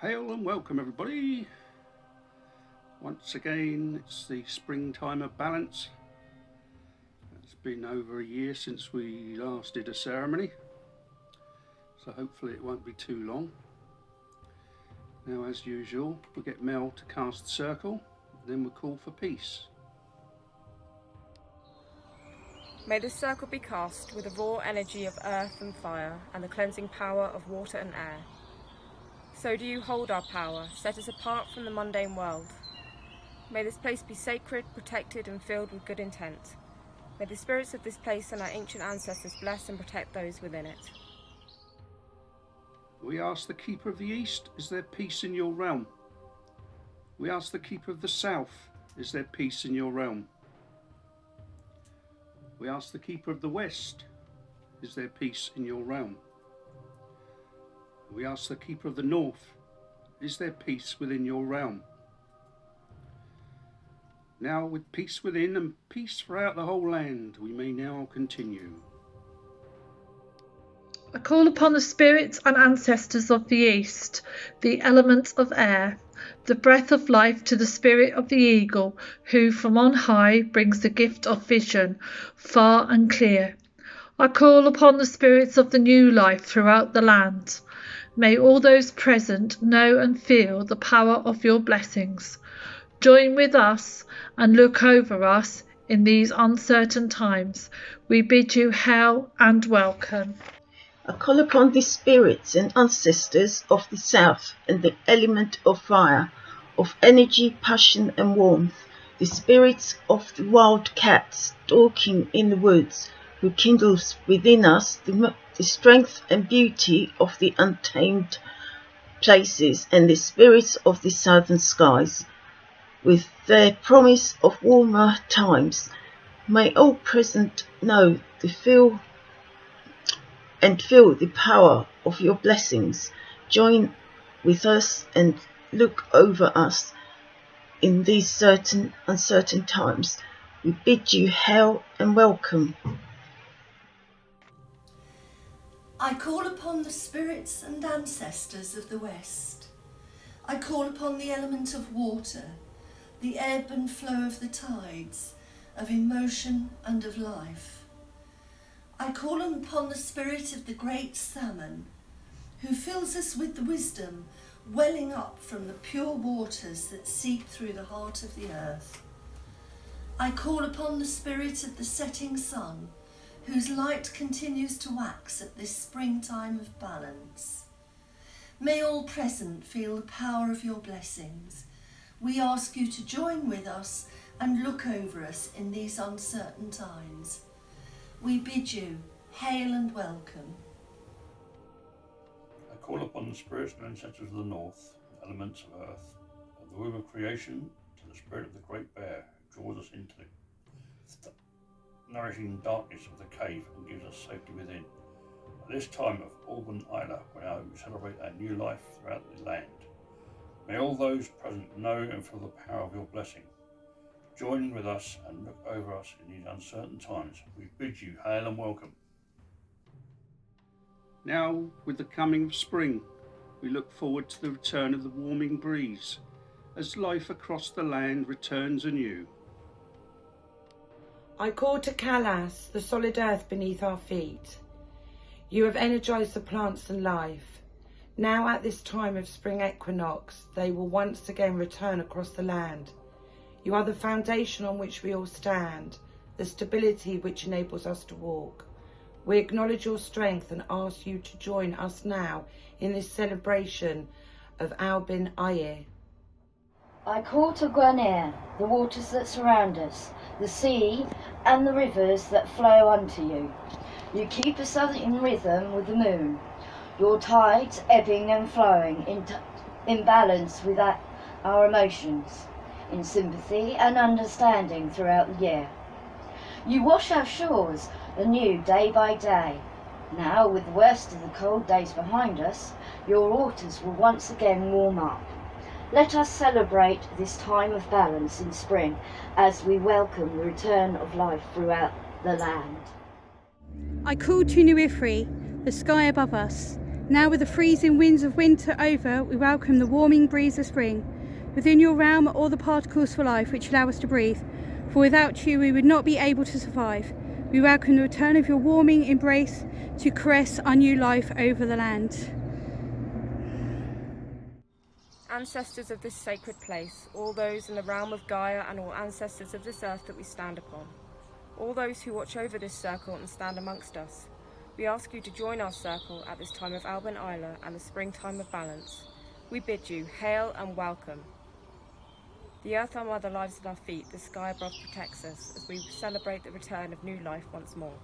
Hail and welcome everybody. Once again, it's the springtime of balance. It's been over a year since we last did a ceremony, so hopefully it won't be too long. Now, as usual, we'll get Mel to cast the circle, then we'll call for peace. May this circle be cast with the raw energy of earth and fire and the cleansing power of water and air. So do you hold our power, set us apart from the mundane world. May this place be sacred, protected and filled with good intent. May the spirits of this place and our ancient ancestors bless and protect those within it. We ask the Keeper of the East, is there peace in your realm? We ask the Keeper of the South, is there peace in your realm? We ask the Keeper of the West, is there peace in your realm? We ask the Keeper of the North, is there peace within your realm? Now, with peace within and peace throughout the whole land, we may now continue. I call upon the spirits and ancestors of the East, the element of air, the breath of life to the spirit of the eagle, who from on high brings the gift of vision, far and clear. I call upon the spirits of the new life throughout the land. May all those present know and feel the power of your blessings. Join with us and look over us in these uncertain times. We bid you hail and welcome. I call upon the spirits and ancestors of the South and the element of fire, of energy, passion and warmth, the spirits of the wild cat stalking in the woods, who kindles within us the strength and beauty of the untamed places, and the spirits of the southern skies, with their promise of warmer times. May all present know feel the power of your blessings. Join with us and look over us in these uncertain times. We bid you hail and welcome. I call upon the spirits and ancestors of the West. I call upon the element of water, the ebb and flow of the tides, of emotion and of life. I call upon the spirit of the great salmon, who fills us with the wisdom welling up from the pure waters that seep through the heart of the earth. I call upon the spirit of the setting sun, whose light continues to wax at this springtime of balance. May all present feel the power of your blessings. We ask you to join with us and look over us in these uncertain times. We bid you hail and welcome. I call upon the spirits and ancestors of the North, the elements of earth, of the womb of creation, to the spirit of the great bear, who draws us into the nourishing darkness of the cave and gives us safety within. At this time of Alban, Eiler, when we celebrate our new life throughout the land, may all those present know and feel the power of your blessing. Join with us and look over us in these uncertain times. We bid you hail and welcome. Now, with the coming of spring, we look forward to the return of the warming breeze, as life across the land returns anew. I call to Kalas, the solid earth beneath our feet. You have energized the plants and life. Now at this time of spring equinox, they will once again return across the land. You are the foundation on which we all stand, the stability which enables us to walk. We acknowledge your strength and ask you to join us now in this celebration of Alban Eiler. I call to Granir, the waters that surround us, the sea and the rivers that flow unto you. You keep us in rhythm with the moon, your tides ebbing and flowing in balance with our emotions, in sympathy and understanding throughout the year. You wash our shores anew day by day. Now, with the worst of the cold days behind us, your waters will once again warm up. Let us celebrate this time of balance in spring as we welcome the return of life throughout the land. I call to Nuifri, the sky above us. Now with the freezing winds of winter over, we welcome the warming breeze of spring. Within your realm are all the particles for life which allow us to breathe, for without you we would not be able to survive. We welcome the return of your warming embrace to caress our new life over the land. Ancestors of this sacred place, all those in the realm of Gaia and all ancestors of this earth that we stand upon, all those who watch over this circle and stand amongst us, we ask you to join our circle at this time of Alban, Eiler and the springtime of balance. We bid you hail and welcome. The earth our mother lies at our feet, the sky above protects us as we celebrate the return of new life once more.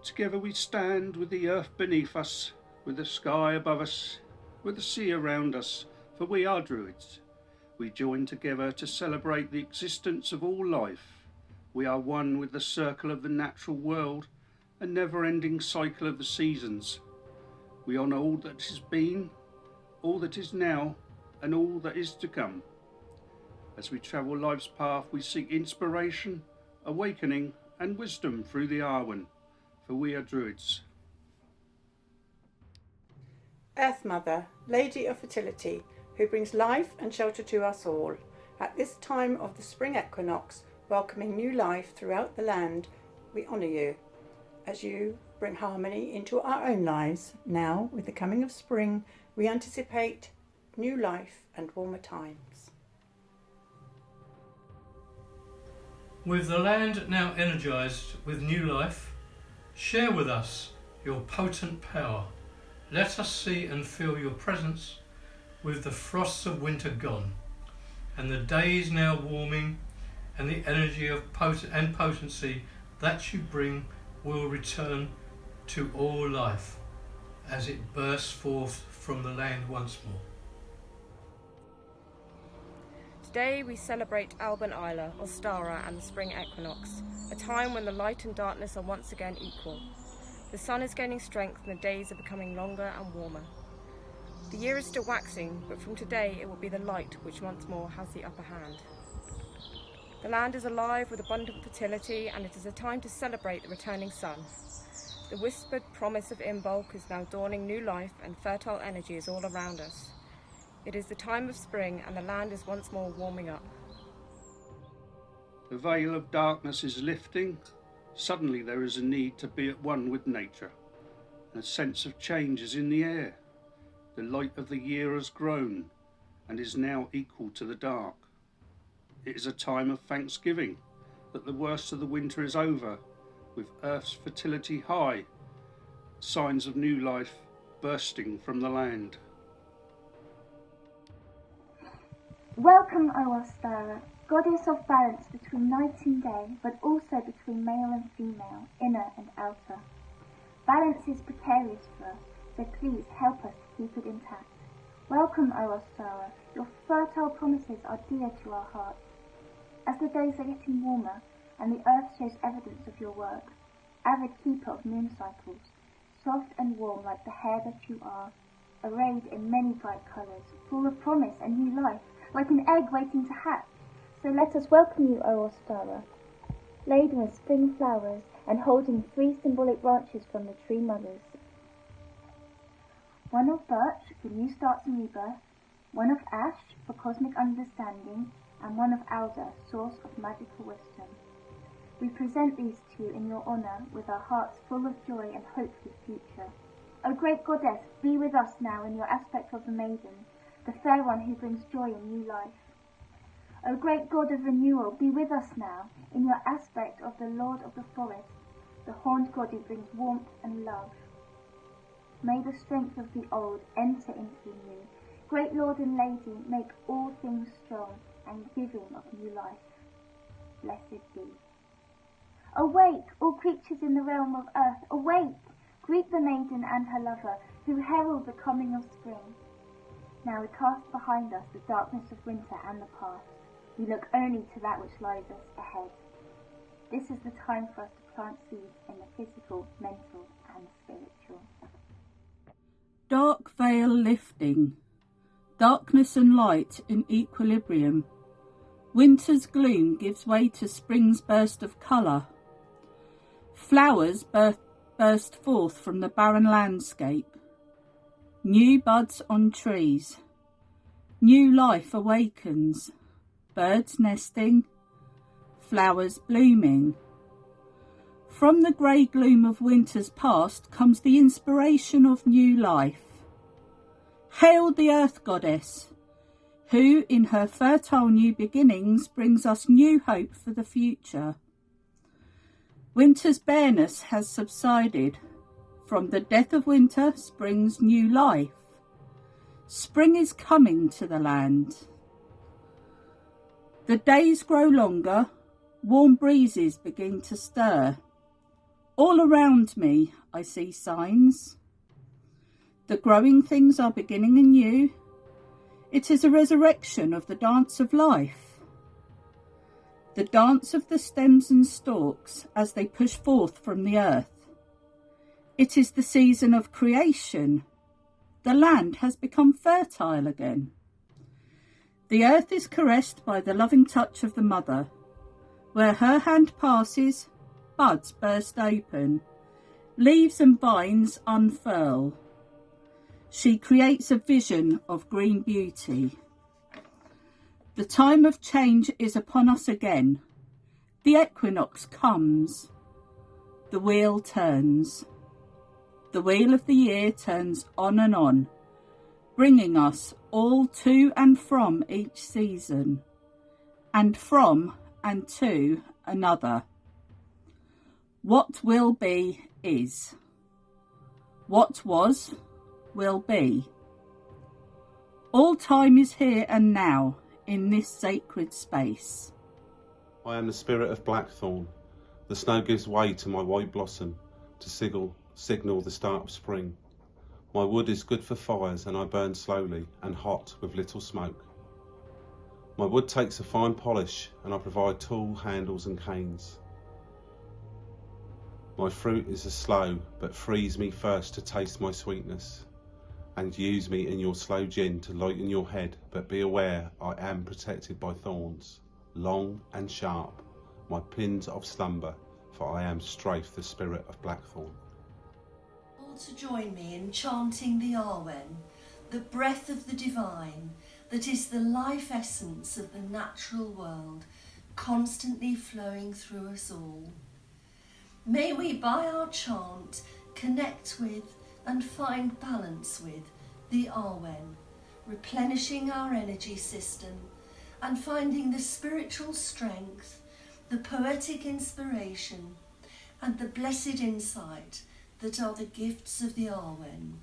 Together we stand with the earth beneath us, with the sky above us, with the sea around us, for we are Druids. We join together to celebrate the existence of all life. We are one with the circle of the natural world, a never-ending cycle of the seasons. We honour all that has been, all that is now, and all that is to come. As we travel life's path, we seek inspiration, awakening, and wisdom through the Alban, for we are Druids. Earth Mother, Lady of Fertility, who brings life and shelter to us all, at this time of the spring equinox, welcoming new life throughout the land, we honour you. As you bring harmony into our own lives, now, with the coming of spring, we anticipate new life and warmer times. With the land now energised with new life, share with us your potent power. Let us see and feel your presence with the frosts of winter gone, and the days now warming, and the energy of potency that you bring will return to all life as it bursts forth from the land once more. Today we celebrate Alban, Eiler, Ostara and the Spring Equinox, a time when the light and darkness are once again equal. The sun is gaining strength and the days are becoming longer and warmer. The year is still waxing, but from today it will be the light which once more has the upper hand. The land is alive with abundant fertility, and it is a time to celebrate the returning sun. The whispered promise of Imbolc is now dawning new life, and fertile energy is all around us. It is the time of spring, and the land is once more warming up. The veil of darkness is lifting. Suddenly there is a need to be at one with nature. A sense of change is in the air. The light of the year has grown, and is now equal to the dark. It is a time of thanksgiving that the worst of the winter is over, with Earth's fertility high, signs of new life bursting from the land. Welcome, O Ostara, goddess of balance between night and day, but also between male and female, inner and outer. Balance is precarious for us, so please help us to keep it intact. Welcome, O Ostara, your fertile promises are dear to our hearts. As the days are getting warmer, and the earth shows evidence of your work, avid keeper of moon cycles, soft and warm like the hair that you are, arrayed in many bright colours, full of promise and new life, like an egg waiting to hatch. So let us welcome you, O Ostara, laden with spring flowers and holding 3 symbolic branches from the tree mothers. One of birch for new starts and rebirth, one of ash for cosmic understanding, and one of alder, source of magical wisdom. We present these to you in your honour, with our hearts full of joy and hope for the future. O great goddess, be with us now in your aspect of the maiden, the fair one who brings joy and new life. O great god of renewal, be with us now in your aspect of the lord of the forest, the horned god who brings warmth and love. May the strength of the old enter into the new. Great lord and lady, make all things strong and giving of new life. Blessed be. Awake, all creatures in the realm of earth, awake! Greet the maiden and her lover, who herald the coming of spring. Now we cast behind us the darkness of winter and the past. We look only to that which lies us ahead. This is the time for us to plant seeds in the physical, mental, and spiritual. Dark veil lifting, darkness and light in equilibrium. Winter's gloom gives way to spring's burst of colour. Flowers burst forth from the barren landscape. New buds on trees. New life awakens. Birds nesting. Flowers blooming. From the grey gloom of winter's past comes the inspiration of new life. Hail the Earth Goddess, who in her fertile new beginnings brings us new hope for the future. Winter's bareness has subsided. From the death of winter springs new life. Spring is coming to the land. The days grow longer, warm breezes begin to stir. All around me I see signs. The growing things are beginning anew. It is a resurrection of the dance of life. The dance of the stems and stalks as they push forth from the earth. It is the season of creation. The land has become fertile again. The earth is caressed by the loving touch of the mother. Where her hand passes, buds burst open, leaves and vines unfurl. She creates a vision of green beauty. The time of change is upon us again. The equinox comes. The wheel turns. The wheel of the year turns on and on, bringing us all to and from each season, and from and to another. What will be is. What was will be. All time is here and now in this sacred space. I am the spirit of blackthorn. The snow gives way to my white blossom to signal the start of spring. My wood is good for fires and I burn slowly and hot with little smoke. My wood takes a fine polish and I provide tool handles and canes. My fruit is a slow but frees me first to taste my sweetness, and use me in your slow gin to lighten your head, but be aware I am protected by thorns, long and sharp, my pins of slumber, for I am Strafe, the spirit of blackthorn. All to join me in chanting the Arwen, the breath of the divine, that is the life essence of the natural world, constantly flowing through us all. May we by our chant connect with and find balance with the Arwen, replenishing our energy system and finding the spiritual strength, the poetic inspiration and the blessed insight that are the gifts of the Arwen.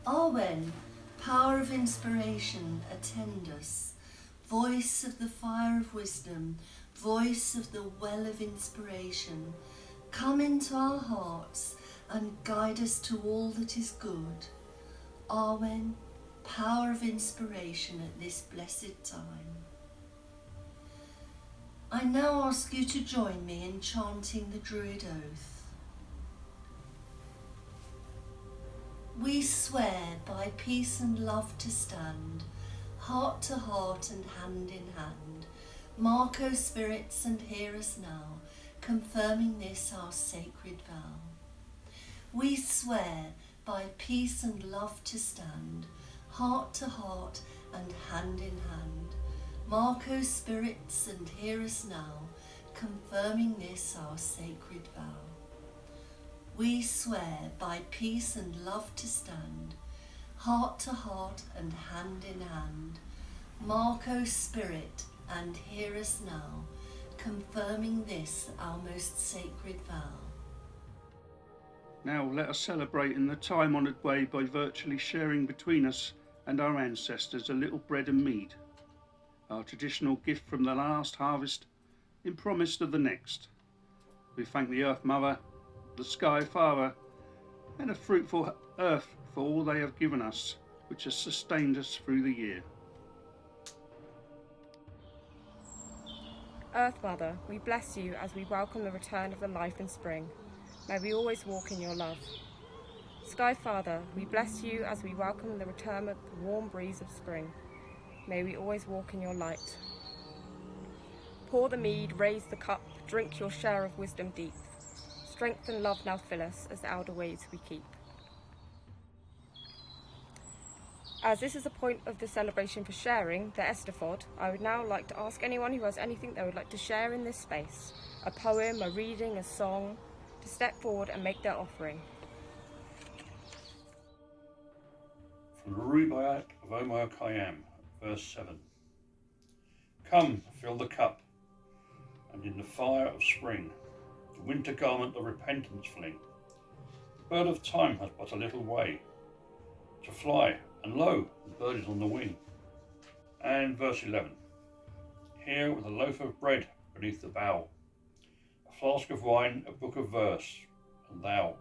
Arwen, power of inspiration, attend us. Voice of the fire of wisdom, voice of the well of inspiration, come into our hearts and guide us to all that is good. Arwen, power of inspiration at this blessed time. I now ask you to join me in chanting the Druid oath. We swear by peace and love to stand, heart to heart and hand in hand. Mark, O spirits, and hear us now, confirming this our sacred vow. We swear by peace and love to stand, heart to heart and hand in hand. Mark, O spirits, and hear us now, confirming this our sacred vow. We swear by peace and love to stand, heart to heart and hand in hand. Mark, O Spirit, and hear us now, confirming this our most sacred vow. Now let us celebrate in the time-honoured way by virtually sharing between us and our ancestors a little bread and mead, our traditional gift from the last harvest in promise of the next. We thank the Earth Mother, the Sky Father, and a fruitful earth for all they have given us, which has sustained us through the year. Earth Mother, we bless you as we welcome the return of the life in spring. May we always walk in your love. Sky Father, we bless you as we welcome the return of the warm breeze of spring. May we always walk in your light. Pour the mead, raise the cup, drink your share of wisdom deep. Strength and love now fill us as the elder ways we keep. As this is a point of the celebration for sharing, the Esterfod, I would now like to ask anyone who has anything they would like to share in this space, a poem, a reading, a song, to step forward and make their offering. From the Rubaiyat of Omar Khayyam, verse 7. Come, fill the cup, and in the fire of spring, the winter garment of repentance fling. The bird of time has but a little way to fly, and lo, the bird is on the wing. And verse 11. Here with a loaf of bread beneath the bough, a flask of wine, a book of verse, and thou,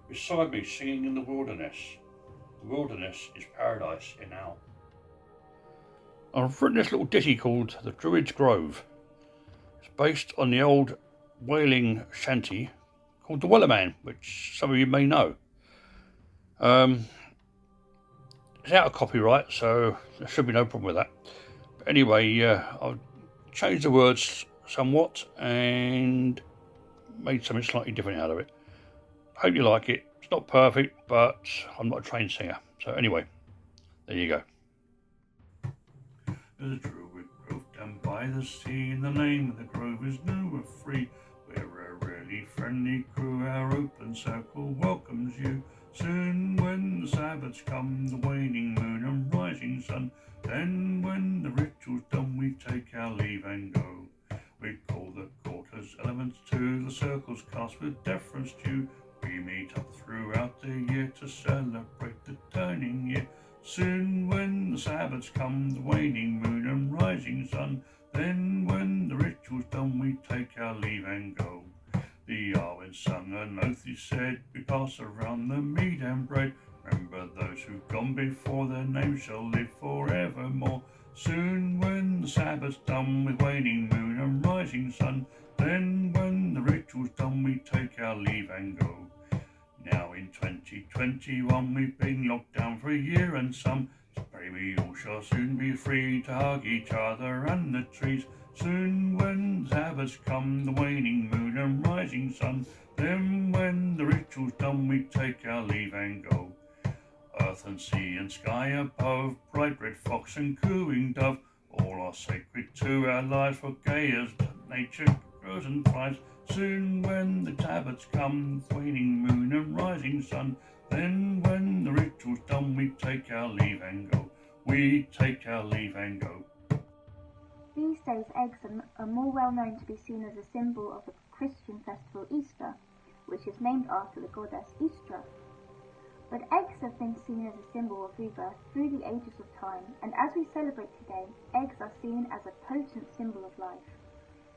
beside me singing in the wilderness. The wilderness is paradise enow. I've written this little ditty called The Druid's Grove. It's based on the old whaling shanty called The Wellerman, which some of you may know. It's out of copyright, so there should be no problem with that. But anyway, I've changed the words somewhat and made something slightly different out of it. Hope you like it. It's not perfect, but I'm not a trained singer. So anyway, there you go. There's a Druid grove down by the sea, and the name of the grove is New or Free. We're a really friendly crew, our open circle welcomes you. Soon when the Sabbaths come, the waning moon and rising sun, then when the ritual's done, we take our leave and go. We call the quarters elements to the circles cast with deference due. We meet up throughout the year to celebrate the turning year. Soon when the Sabbaths come, the waning moon and rising sun, then when the ritual's done, we take our leave and go. The Alban sung an oath, he said, we pass around the meat and bread. Remember those who've gone before, their names shall live forevermore. Soon when the Sabbath's done, with waning moon and rising sun, then when the ritual's done, we take our leave and go. Now in 2021 we've been locked down for a year and some. So pray we all shall soon be free to hug each other and the trees. Soon when the Sabbaths come, the waning moon and rising sun, then when the ritual's done, we take our leave and go. Earth and sea and sky above, bright red fox and cooing dove, all are sacred to our lives, for gay as nature grows and thrives. Soon when the Sabbaths come, the waning moon and rising sun, then when the ritual's done, we take our leave and go. We take our leave and go. These days eggs are more well known to be seen as a symbol of the Christian festival Easter, which is named after the goddess Istra. But eggs have been seen as a symbol of rebirth through the ages of time, and as we celebrate today, eggs are seen as a potent symbol of life.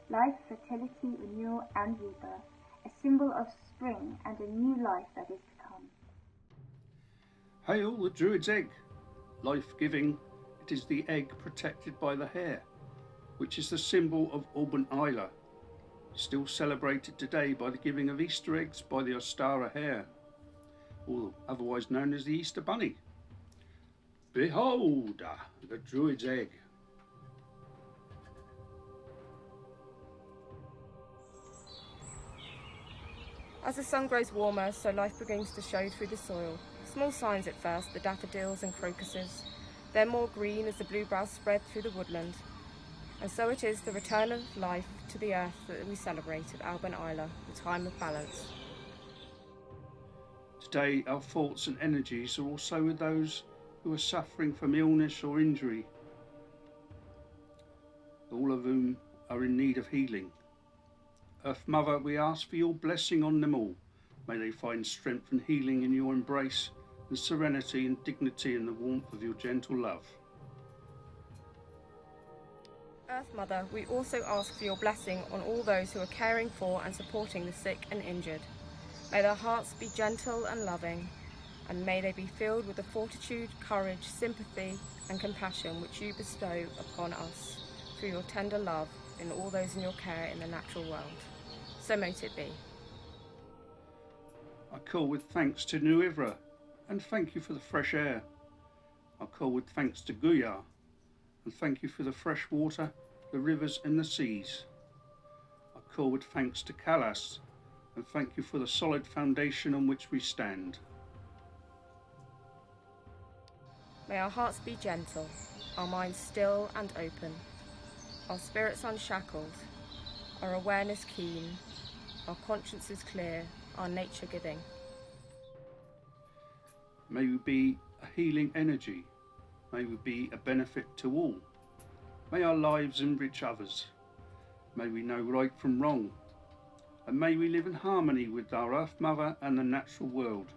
Life, fertility, renewal and rebirth, a symbol of spring and a new life that is to come. Hail the Druid's egg! Life-giving, it is the egg protected by the hair, which is the symbol of Alban Eiler, still celebrated today by the giving of Easter eggs by the Ostara hare, or otherwise known as the Easter Bunny. Behold, the Druid's egg. As the sun grows warmer, so life begins to show through the soil. Small signs at first, the daffodils and crocuses, then more green as the bluebells spread through the woodland. And so it is the return of life to the earth that we celebrate at Alban Eiler, the time of balance. Today our thoughts and energies are also with those who are suffering from illness or injury, all of whom are in need of healing. Earth Mother, we ask for your blessing on them all. May they find strength and healing in your embrace, and serenity and dignity in the warmth of your gentle love. Earth Mother, we also ask for your blessing on all those who are caring for and supporting the sick and injured. May their hearts be gentle and loving, and may they be filled with the fortitude, courage, sympathy, and compassion which you bestow upon us through your tender love in all those in your care in the natural world. So mote it be. I call with thanks to New Ivra, and thank you for the fresh air. I call with thanks to Guyar, and thank you for the fresh water, the rivers and the seas. I call with thanks to Kalas, and thank you for the solid foundation on which we stand. May our hearts be gentle, our minds still and open, our spirits unshackled, our awareness keen, our consciences clear, our nature giving. May we be a healing energy. May we be a benefit to all. May our lives enrich others. May we know right from wrong. And may we live in harmony with our Earth Mother and the natural world.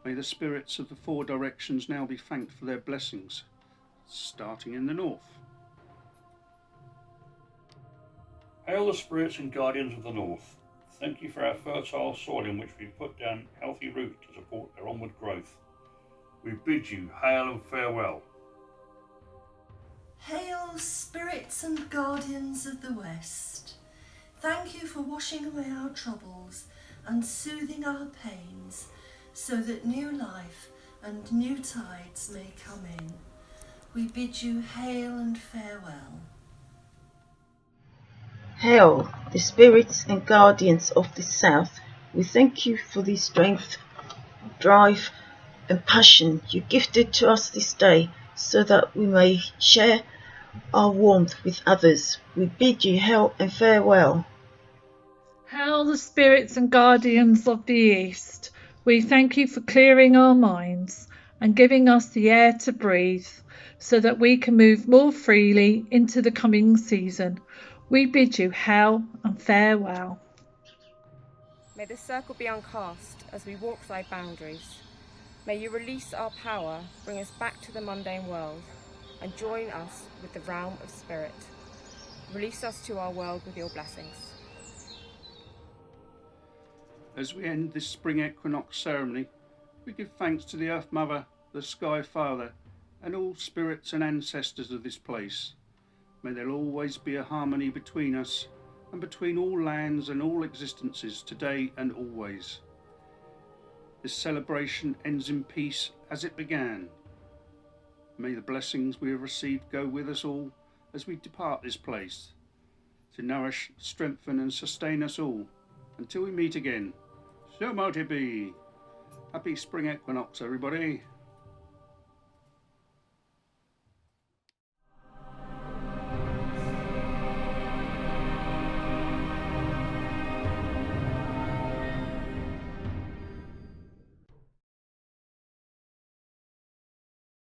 May the spirits of the four directions now be thanked for their blessings, starting in the north. Hail the spirits and guardians of the north. Thank you for our fertile soil in which we put down healthy roots to support their onward growth. We bid you hail and farewell. Hail, spirits and guardians of the west. Thank you for washing away our troubles and soothing our pains, so that new life and new tides may come in. We bid you hail and farewell. Hail, the spirits and guardians of the south. We thank you for the strength, drive and passion you gifted to us this day, so that we may share our warmth with others. We bid you hail and farewell. Hail the spirits and guardians of the east. We thank you for clearing our minds and giving us the air to breathe, so that we can move more freely into the coming season. We bid you hail and farewell. May this circle be uncast as we walk thy boundaries. May you release our power, bring us back to the mundane world, and join us with the realm of spirit. Release us to our world with your blessings. As we end this spring equinox ceremony, we give thanks to the Earth Mother, the Sky Father, and all spirits and ancestors of this place. May there always be a harmony between us and between all lands and all existences, today and always. This celebration ends in peace as it began. May the blessings we have received go with us all as we depart this place, to nourish, strengthen and sustain us all until we meet again. So mote it be. Happy spring equinox, everybody.